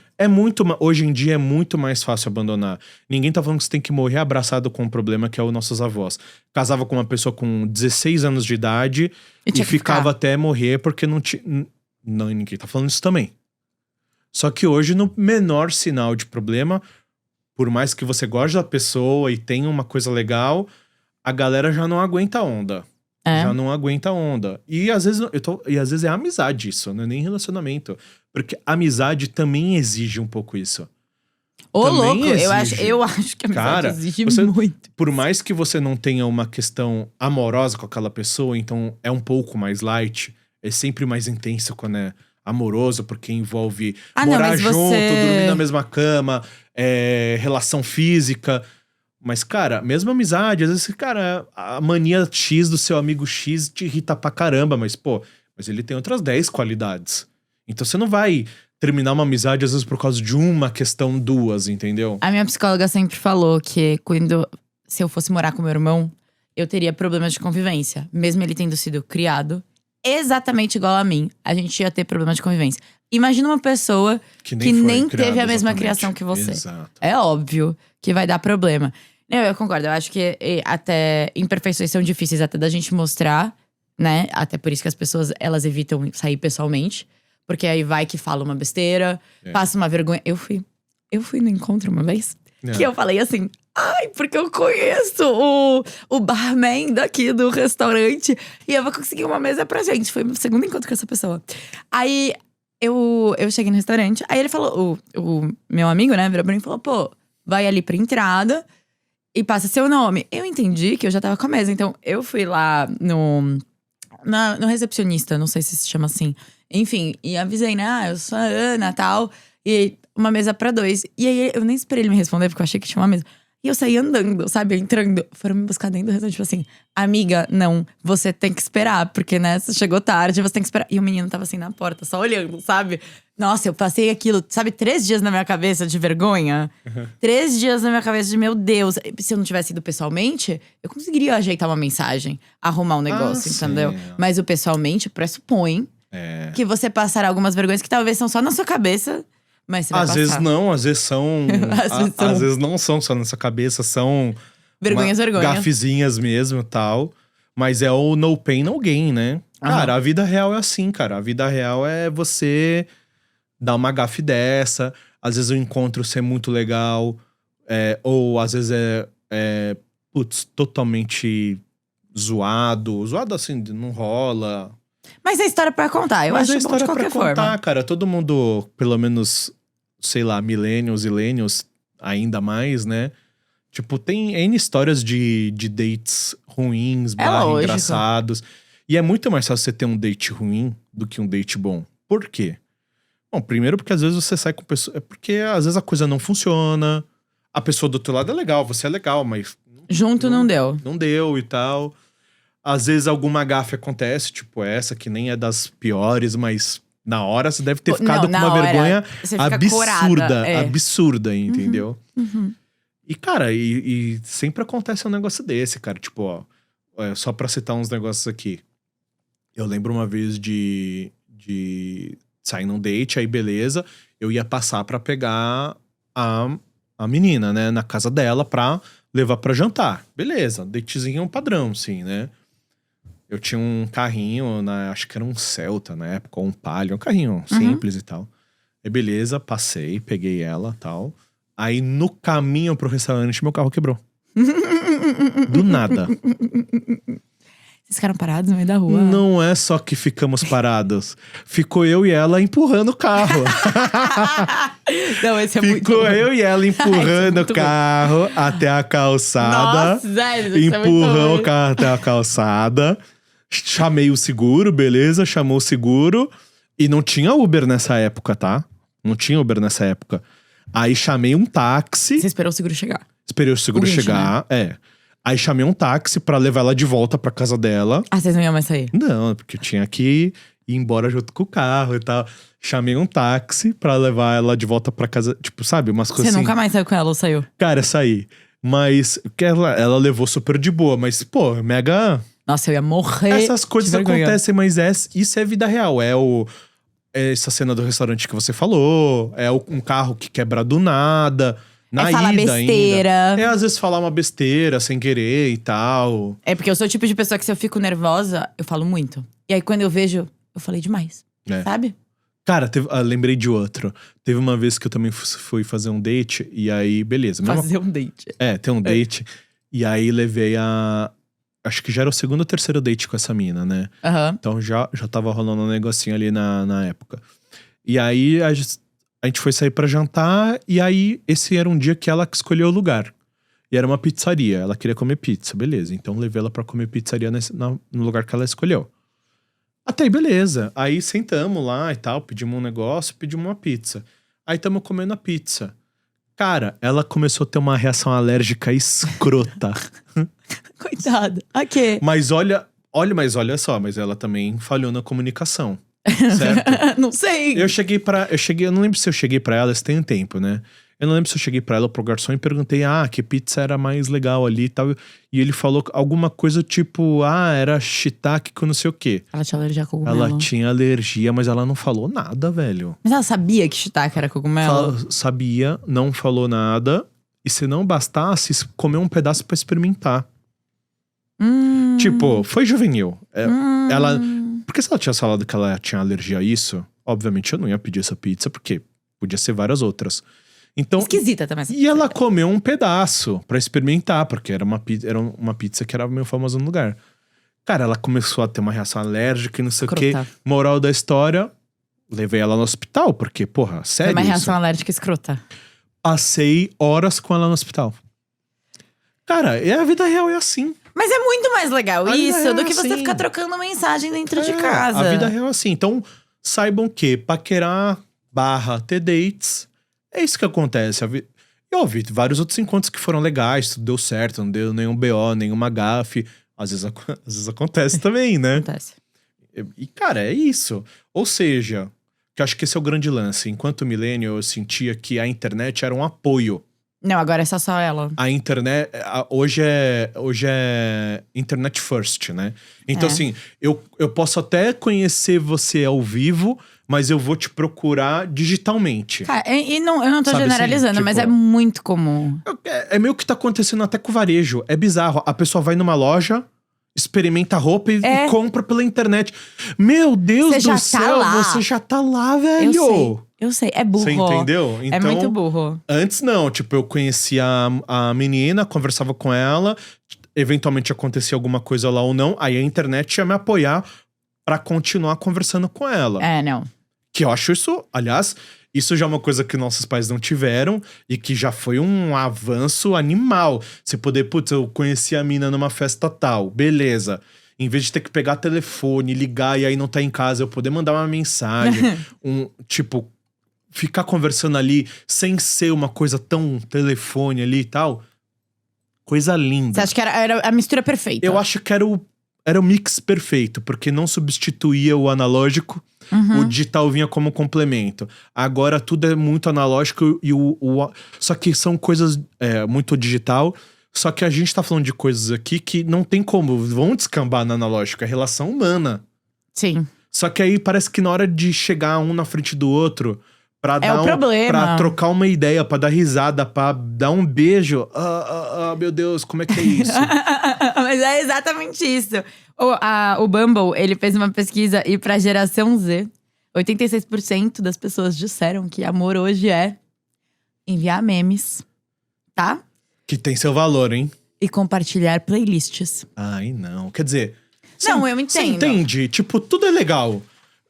Hoje em dia é muito mais fácil abandonar. Ninguém tá falando que você tem que morrer abraçado com um problema que é os nossos avós. Casava com uma pessoa com 16 anos de idade e ficava até morrer porque não tinha. Não, ninguém tá falando isso também. Só que hoje, no menor sinal de problema, por mais que você goste da pessoa e tenha uma coisa legal, a galera já não aguenta a onda. Já não aguenta a onda. E às vezes é amizade isso, não é nem relacionamento. Porque amizade também exige um pouco isso. Louco, eu acho que a amizade exige muito. Por mais que você não tenha uma questão amorosa com aquela pessoa, então é um pouco mais light. É sempre mais intenso quando é amoroso, porque envolve morar junto, dormir na mesma cama, relação física. Mas, cara, mesmo amizade, às vezes, cara, a mania X do seu amigo X te irrita pra caramba, mas ele tem outras 10 qualidades. Então você não vai terminar uma amizade, às vezes, por causa de uma questão, duas, entendeu? A minha psicóloga sempre falou que se eu fosse morar com meu irmão, eu teria problemas de convivência. Mesmo ele tendo sido criado exatamente igual a mim, a gente ia ter problemas de convivência. Imagina uma pessoa que nem teve a mesma criação que você. Exato. É óbvio que vai dar problema. Eu concordo, eu acho que até imperfeições são difíceis até da gente mostrar, né? Até por isso que as pessoas, elas evitam sair pessoalmente. Porque aí vai que fala uma besteira, passa uma vergonha. Eu fui no encontro uma vez, que eu falei assim… Ai, porque eu conheço o barman daqui do restaurante. E eu vou conseguir uma mesa pra gente. Foi o meu segundo encontro com essa pessoa. Aí, eu cheguei no restaurante. Aí ele falou… O meu amigo, né, virou pra mim e falou… Pô, vai ali pra entrada e passa seu nome. Eu entendi que eu já tava com a mesa. Então, eu fui lá no recepcionista. Não sei se se chama assim. Enfim, e avisei, né? Eu sou a Ana e tal. E uma mesa pra 2. E aí, eu nem esperei ele me responder, porque eu achei que tinha uma mesa. E eu saí andando, sabe? Entrando. Foram me buscar dentro do restaurante, tipo assim… Amiga, não, você tem que esperar. Porque, né, você chegou tarde, você tem que esperar. E o menino tava assim na porta, só olhando, sabe? Nossa, eu passei aquilo, sabe? 3 dias na minha cabeça de vergonha. 3 dias na minha cabeça de, meu Deus. Se eu não tivesse ido pessoalmente, eu conseguiria ajeitar uma mensagem. Arrumar um negócio, entendeu? Sim. Mas o pessoalmente pressupõe que você passará algumas vergonhas que talvez são só na sua cabeça… Mas você vai Às passar. vezes não, às vezes são. Às vezes não são só nessa cabeça, são. Vergonhas. Gafezinhas mesmo e tal. Mas é o no pain, no gain, né? Cara, a vida real é assim, cara. A vida real é você dar uma gafe dessa. Às vezes o encontro ser muito legal. Ou às vezes totalmente zoado. Zoado assim, não rola. Mas é história pra contar, eu acho bom de qualquer forma. Cara, todo mundo, pelo menos, sei lá, millennials e lenials, ainda mais, né? Tipo, tem N histórias de dates ruins, engraçados. E é muito mais fácil você ter um date ruim do que um date bom. Por quê? Bom, primeiro porque às vezes você sai com pessoa… É porque às vezes a coisa não funciona. A pessoa do outro lado é legal, você é legal, mas… Junto não deu. Não deu e tal… Às vezes alguma gafe acontece, tipo essa, que nem é das piores, mas na hora você deve ter ficado com uma vergonha absurda, entendeu? E, cara, e sempre acontece um negócio desse, cara. Tipo, ó, só pra citar uns negócios aqui. Eu lembro uma vez de sair num date, aí beleza. Eu ia passar pra pegar a menina, né, na casa dela pra levar pra jantar. Beleza, datezinho padrão, sim, né? Eu tinha um carrinho, acho que era um Celta na época, ou um Palio, um carrinho simples e tal. E beleza, passei, peguei ela e tal. Aí no caminho pro restaurante, meu carro quebrou. Do nada. Vocês ficaram parados no meio da rua? Não é só que ficamos parados. Ficou eu e ela empurrando o carro. Não, esse é muito Ficou bom. eu e ela empurrando o muito carro até a calçada. Nossa, sério, isso é muito Empurrão bom. o carro até a calçada. Chamei o seguro, beleza? Chamou o seguro. E não tinha Uber nessa época, tá? Não tinha Uber nessa época. Aí chamei um táxi. Você esperou o seguro chegar. Esperei o seguro O guincho, chegar. Aí chamei um táxi pra levar ela de volta pra casa dela. Ah, vocês não iam mais sair? Não, porque eu tinha que ir embora junto com o carro e tal. Chamei um táxi pra levar ela de volta pra casa. Tipo, sabe? Umas coisas Você assim. nunca mais saiu com ela ou saiu? Cara, saí. Mas que ela levou super de boa. Mas, pô, mega. Nossa, eu ia morrer. Essas coisas de vergonha. acontecem, mas isso é vida real. É essa cena do restaurante que você falou. É um carro que quebra do nada. Na falar ida besteira. ainda. Às vezes falar uma besteira sem querer e tal. É porque eu sou o tipo de pessoa que se eu fico nervosa, eu falo muito. E aí quando eu vejo, eu falei demais. É. Sabe? Cara, lembrei de outro. Teve uma vez que eu também fui fazer um date. E aí, beleza. Fazer um date. Tem um date. E aí levei acho que já era o segundo ou terceiro date com essa mina, né? Aham. Então já tava rolando um negocinho ali na época. E aí a gente foi sair pra jantar. E aí esse era um dia que ela que escolheu o lugar. E era uma pizzaria. Ela queria comer pizza, beleza. Então levei ela pra comer pizzaria no lugar que ela escolheu. Até aí, beleza. Aí sentamos lá e tal. Pedimos um negócio, pedimos uma pizza. Aí tamo comendo a pizza. Cara, ela começou a ter uma reação alérgica escrota. Coitada. Ok. Mas olha só, mas ela também falhou na comunicação. Certo? Não sei. Eu não lembro se eu cheguei pra ela, isso tem um tempo, né? Eu não lembro se eu cheguei pra ela pro garçom e perguntei, que pizza era mais legal ali e tal. E ele falou alguma coisa tipo, era shiitake com não sei o quê. Ela tinha alergia a cogumelo. Ela tinha alergia, mas ela não falou nada, velho. Mas ela sabia que shiitake era cogumelo? Sabia, não falou nada. E se não bastasse, comeu um pedaço pra experimentar. Tipo, foi juvenil. Ela. Porque se ela tinha falado que ela tinha alergia a isso, obviamente eu não ia pedir essa pizza, porque podia ser várias outras. Então, Esquisita também essa e ela comeu um pedaço pra experimentar, porque era uma pizza que era meio famosa no lugar. Cara, ela começou a ter uma reação alérgica e não sei o quê. Moral da história, levei ela no hospital, porque, porra, sério. Foi uma reação alérgica escrota. Passei horas com ela no hospital. Cara, a vida real é assim. Mas é muito mais legal isso do que você assim. ficar trocando mensagem dentro de casa. A vida real é assim. Então, saibam que paquerar / ter dates, é isso que acontece. Eu ouvi vários outros encontros que foram legais, tudo deu certo, não deu nenhum BO, nenhuma gafe. Às vezes acontece também, né? Acontece. E, cara, é isso. Ou seja, que eu acho que esse é o grande lance. Enquanto millennial, eu sentia que a internet era um apoio. Não, agora é só ela. A internet, hoje é internet first, né? Então, assim, eu posso até conhecer você ao vivo, mas eu vou te procurar digitalmente. Cara, eu não tô Sabe generalizando, assim, mas tipo, é muito comum. É meio que tá acontecendo até com o varejo. É bizarro. A pessoa vai numa loja, experimenta a roupa e compra pela internet. Meu Deus do céu, você já tá lá, velho. Eu sei. É burro. Você entendeu? É muito burro. Antes não, tipo, eu conhecia a menina, conversava com ela, eventualmente acontecia alguma coisa lá ou não, aí a internet ia me apoiar pra continuar conversando com ela. Não. Que eu acho isso, aliás, isso já é uma coisa que nossos pais não tiveram e que já foi um avanço animal. Você poder, putz, eu conheci a mina numa festa tal, beleza. Em vez de ter que pegar telefone, ligar e aí não tá em casa, eu poder mandar uma mensagem, tipo, ficar conversando ali sem ser uma coisa tão telefone ali e tal. Coisa linda. Você acha que era a mistura perfeita? Eu acho que era o mix perfeito, porque não substituía o analógico. O digital vinha como complemento. Agora tudo é muito analógico e só que são coisas muito digital. Só que a gente tá falando de coisas aqui que não tem como, vão descambar no analógico. É relação humana. Sim. Só que aí parece que na hora de chegar um na frente do outro, pra pra trocar uma ideia, pra dar risada, pra dar um beijo. Meu Deus, como é que é isso? Mas é exatamente isso. O Bumble, ele fez uma pesquisa e pra geração Z, 86% das pessoas disseram que amor hoje é enviar memes, tá? Que tem seu valor, hein? E compartilhar playlists. Ai, não. Quer dizer, Não, eu Você entendo. entende? Tipo, tudo é legal.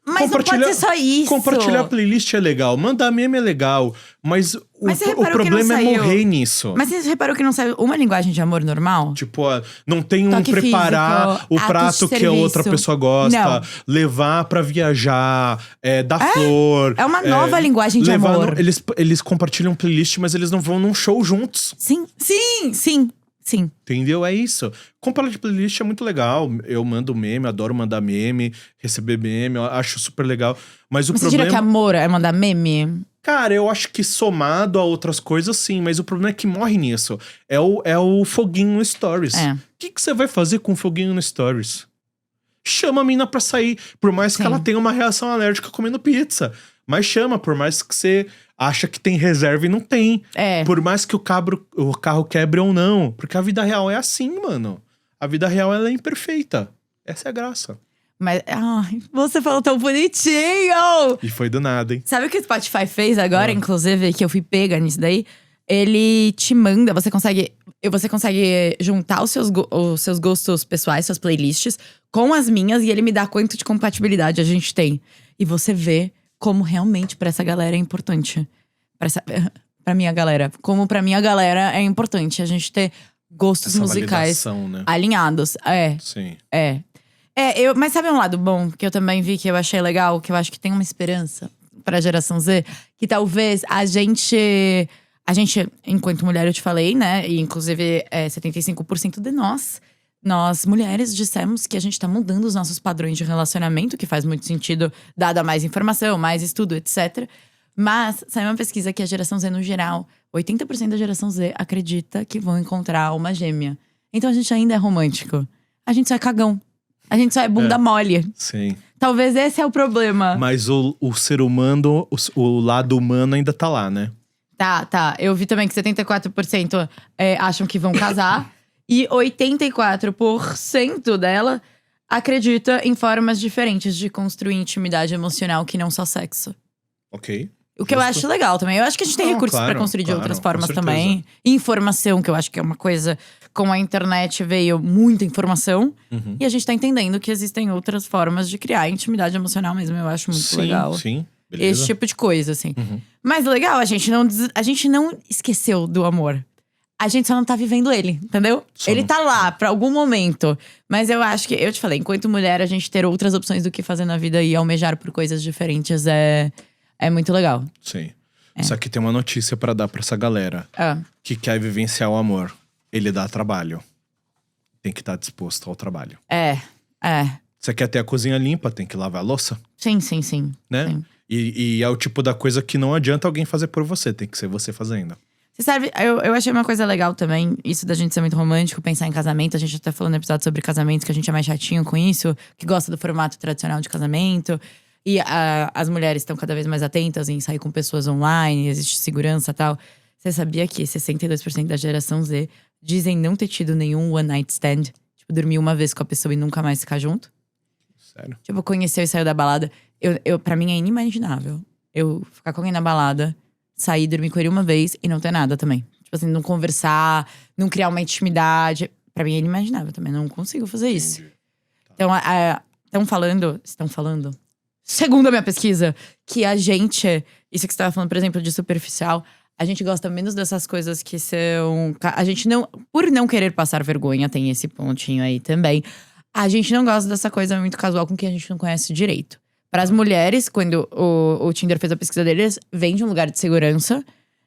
Mas não pode ser só isso. Compartilhar playlist é legal, mandar meme é legal, mas Mas você o reparou que não problema é saiu? morrer nisso. Mas você reparou que não saiu uma linguagem de amor normal? Tipo, não tem um Toque preparar físico, o atos prato de que a outra serviço. pessoa gosta, Não. levar pra viajar, dar flor. É uma nova linguagem de levar amor. Eles compartilham playlist, mas eles não vão num show juntos. Sim. Entendeu? É isso. Compartilhar playlist é muito legal. Eu mando meme, adoro mandar meme, receber meme, eu acho super legal. Mas o Você problema. diria que amor é mandar meme? Cara, eu acho que somado a outras coisas, sim. Mas o problema é que morre nisso. É o foguinho no Stories. É. O que você vai fazer com o foguinho no Stories? Chama a mina pra sair. Por mais que Sim. ela tenha uma reação alérgica comendo pizza. Mas chama, por mais que você acha que tem reserva e não tem. É. Por mais que o carro quebre ou não. Porque a vida real é assim, mano. A vida real, ela é imperfeita. Essa é a graça. Mas, ai, você falou tão bonitinho! E foi do nada, hein? Sabe o que o Spotify fez agora, inclusive, que eu fui pega nisso daí? Ele te manda, você consegue juntar os seus gostos pessoais, suas playlists, com as minhas, e ele me dá quanto de compatibilidade a gente tem. E você vê como realmente pra essa galera é importante. Pra minha galera. Como pra minha galera é importante a gente ter gostos Essa musicais validação, né? alinhados. Sim. Mas sabe um lado bom que eu também vi, que eu achei legal, que eu acho que tem uma esperança pra geração Z? Que talvez a gente, enquanto mulher, eu te falei, né? E inclusive 75% de nós mulheres, dissemos que a gente tá mudando os nossos padrões de relacionamento, que faz muito sentido, dada mais informação, mais estudo, etc. Mas saiu uma pesquisa que a geração Z, no geral, 80% da geração Z acredita que vão encontrar uma gêmea. Então a gente ainda é romântico. A gente só é cagão. A gente só é bunda mole. Sim. Talvez esse é o problema. Mas o ser humano, o lado humano ainda tá lá, né? Tá. Eu vi também que 74% acham que vão casar. E 84% dela acredita em formas diferentes de construir intimidade emocional que não só sexo. Ok. O que eu acho legal também. Eu acho que a gente tem recursos pra construir de outras formas com também. Informação, que eu acho que é uma coisa… Com a internet veio muita informação. E a gente tá entendendo que existem outras formas de criar intimidade emocional mesmo. Eu acho muito legal. Sim, beleza. Esse tipo de coisa, assim. Mas legal, a gente não esqueceu do amor. A gente só não tá vivendo ele, entendeu? Ele tá lá pra algum momento. Mas eu acho que, eu te falei, enquanto mulher, a gente ter outras opções do que fazer na vida e almejar por coisas diferentes é muito legal. Sim. Só que tem uma notícia pra dar pra essa galera que quer vivenciar o amor. Ele dá trabalho. Tem que estar disposto ao trabalho. Você quer ter a cozinha limpa, tem que lavar a louça. Sim. Né? Sim. E é o tipo da coisa que não adianta alguém fazer por você. Tem que ser você fazendo. Você sabe, eu achei uma coisa legal também, isso da gente ser muito romântico, pensar em casamento. A gente até falou no episódio sobre casamento, que a gente é mais chatinho com isso, que gosta do formato tradicional de casamento. E as mulheres estão cada vez mais atentas em sair com pessoas online, existe segurança e tal. Você sabia que 62% da geração Z dizem não ter tido nenhum one night stand? Tipo, dormir uma vez com a pessoa e nunca mais ficar junto? Sério? Tipo, conheceu e saiu da balada. Pra mim é inimaginável eu ficar com alguém na balada, sair, dormir com ele uma vez e não ter nada também. Tipo assim, não conversar, não criar uma intimidade. Pra mim é inimaginável também, não consigo fazer isso. Então, estão falando, segundo a minha pesquisa, que a gente… Isso que você tava falando, por exemplo, de superficial… A gente gosta menos dessas coisas que são… A gente não… Por não querer passar vergonha, tem esse pontinho aí também. A gente não gosta dessa coisa muito casual com quem a gente não conhece direito. Para as mulheres, quando o Tinder fez a pesquisa deles, vem de um lugar de segurança.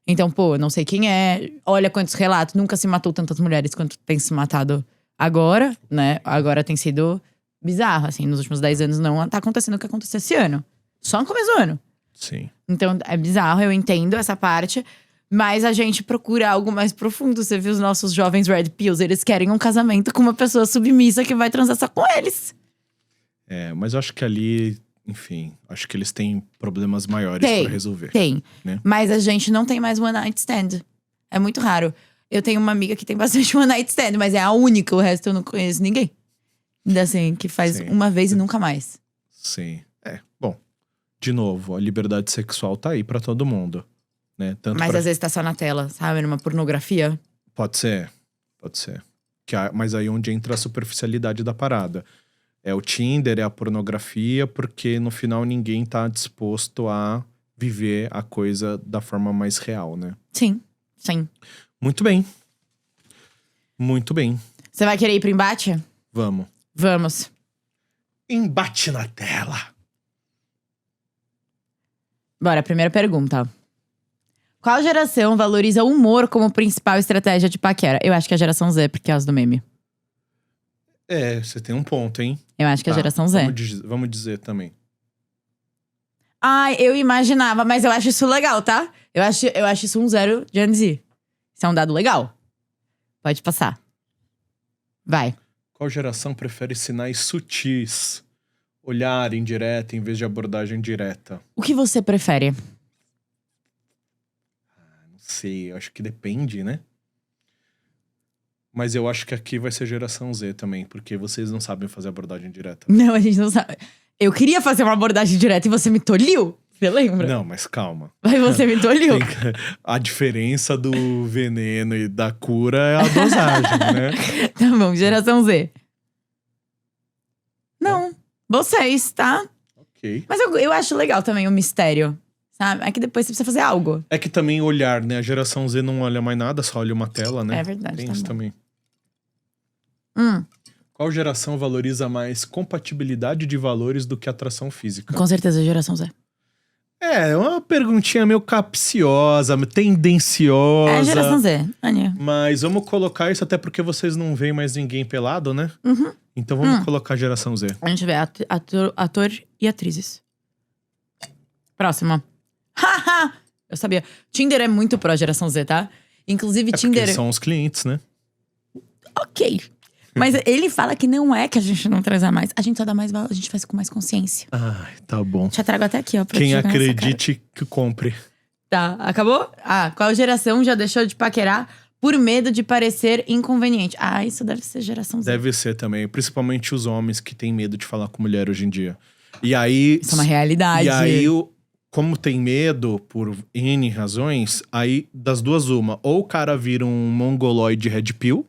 Então, não sei quem é. Olha quantos relatos. Nunca se matou tantas mulheres quanto tem se matado agora, né? Agora tem sido bizarro, assim. Nos últimos 10 anos não tá acontecendo o que aconteceu esse ano. Só no começo do ano. Sim. Então, é bizarro, eu entendo essa parte. Mas a gente procura algo mais profundo. Você viu os nossos jovens Red Pills? Eles querem um casamento com uma pessoa submissa que vai transar só com eles. Mas eu acho que ali… Enfim, acho que eles têm problemas maiores pra resolver. Tem. Né? Mas a gente não tem mais one night stand. É muito raro. Eu tenho uma amiga que tem bastante one night stand, mas é a única. O resto eu não conheço ninguém. Assim, que faz uma vez e nunca mais. Sim. Bom, de novo, a liberdade sexual tá aí pra todo mundo. Né? Mas às vezes tá só na tela, sabe? Numa pornografia. Pode ser. Mas aí onde entra a superficialidade da parada. É o Tinder, é a pornografia, porque no final ninguém tá disposto a viver a coisa da forma mais real, né? Sim, sim. Muito bem. Muito bem. Você vai querer ir pro embate? Vamos. Vamos. Embate na tela. Bora, primeira pergunta. Qual geração valoriza o humor como principal estratégia de paquera? Eu acho que é a geração Z, por causa do meme. Você tem um ponto, hein? Eu acho que é a geração Z. Vamos dizer também. Ai, eu imaginava, mas eu acho isso legal, tá? Eu acho isso um 0 Gen Z. Isso é um dado legal. Pode passar. Vai. Qual geração prefere sinais sutis? Olhar indireta em vez de abordagem direta? O que você prefere? Não sei, eu acho que depende, né? Mas eu acho que aqui vai ser geração Z também, porque vocês não sabem fazer abordagem direta. Não, a gente não sabe. Eu queria fazer uma abordagem direta e você me tolhiu? Você lembra? Não, mas calma. Mas você me tolhiu. A diferença do veneno e da cura é a dosagem, né? Tá bom, geração Z. Não, vocês, tá? Ok. Mas eu acho legal também o mistério, sabe? É que depois você precisa fazer algo. É que também olhar, né? A geração Z não olha mais nada, só olha uma tela, né? É verdade, Tem tá isso bom. também. Hum, Qual geração valoriza mais compatibilidade de valores do que atração física? com certeza, geração Z. É uma perguntinha meio capciosa, tendenciosa. É geração Z, Ania. Mas vamos colocar isso até porque vocês não veem mais ninguém pelado, né? Uhum. Então vamos colocar geração Z. A gente vê ator e atrizes. Próxima. Haha! Eu sabia. Tinder é muito pró geração Z, tá? Inclusive, Tinder. Porque são os clientes, né? Ok. Mas ele fala que não é que a gente não traz a mais. A gente só dá mais valor, a gente faz com mais consciência. Ai, tá bom. Já trago até aqui, ó. Pra Quem te jogar nessa cara. acredite que compre. Tá, acabou? Qual geração já deixou de paquerar por medo de parecer inconveniente? Isso deve ser geração Z. Deve ser também. Principalmente os homens que têm medo de falar com mulher hoje em dia. E aí… Isso é uma realidade. E aí, como tem medo por N razões, aí das duas uma. Ou o cara vira um mongoloide red pill,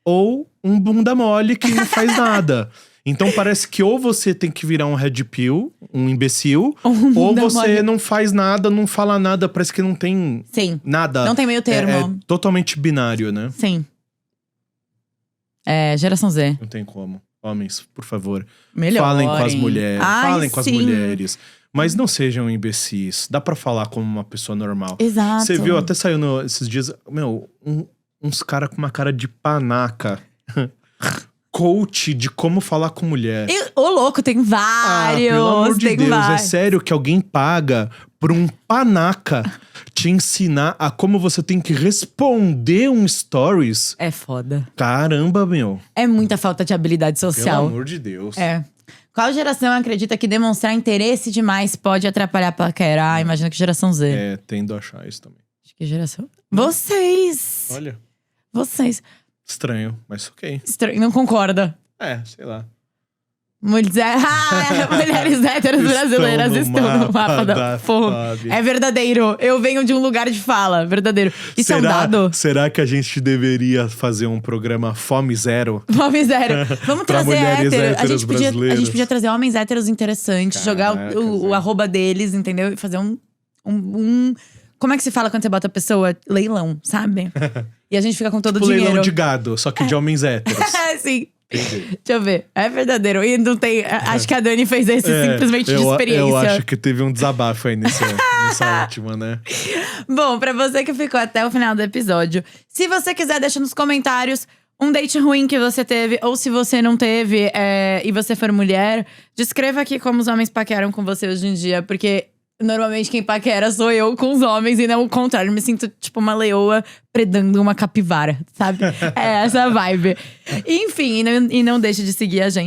ou um bunda mole que não faz nada. Então parece que ou você tem que virar um red pill, um imbecil, ou você mole. não faz nada, não fala nada, parece que não tem Sim. nada. Não tem meio termo. É totalmente binário, né? Sim. Geração Z. Não tem como. Homens, por favor, Melhor. falem com as mulheres. Falem com as sim. mulheres. Mas não sejam imbecis. Dá pra falar como uma pessoa normal. Exato. Você viu, até saiu esses dias, uns caras com uma cara de panaca. Coach de como falar com mulher. Ô, louco, tem vários. Pelo amor de tem Deus, vários. é sério que alguém paga pra um panaca te ensinar a como você tem que responder um stories? É foda. Caramba, meu. É muita falta de habilidade social. Pelo amor de Deus. Qual geração acredita que demonstrar interesse demais pode atrapalhar a paquera? Imagina que geração Z. Tendo a achar isso também. Acho que geração… Vocês! Olha, Vocês. estranho, mas ok. Estranho, não concorda. Sei lá. Mulheres héteros brasileiras estão no mapa da fome. É verdadeiro. Eu venho de um lugar de fala. Verdadeiro. Isso é um dado? Será que a gente deveria fazer um programa Fome Zero? Fome zero. Vamos Pra trazer mulheres hétero. A héteros gente brasileiras. podia trazer homens héteros interessantes. Jogar Caraca, o arroba deles, entendeu? E fazer um… Como é que se fala quando você bota a pessoa? Leilão, sabe? E a gente fica com todo o dinheiro. Leilão de gado, só que de homens héteros. Sim. Entendi. Deixa eu ver. É verdadeiro. E não tem… Acho que a Dani fez esse simplesmente de experiência. Eu acho que teve um desabafo aí nessa última, né? Bom, pra você que ficou até o final do episódio, se você quiser, deixa nos comentários um date ruim que você teve, ou se você não teve e você for mulher, descreva aqui como os homens paqueram com você hoje em dia, porque normalmente quem paquera sou eu com os homens e não o contrário. Eu me sinto tipo uma leoa predando uma capivara, sabe? É essa vibe. Enfim, e não deixe de seguir a gente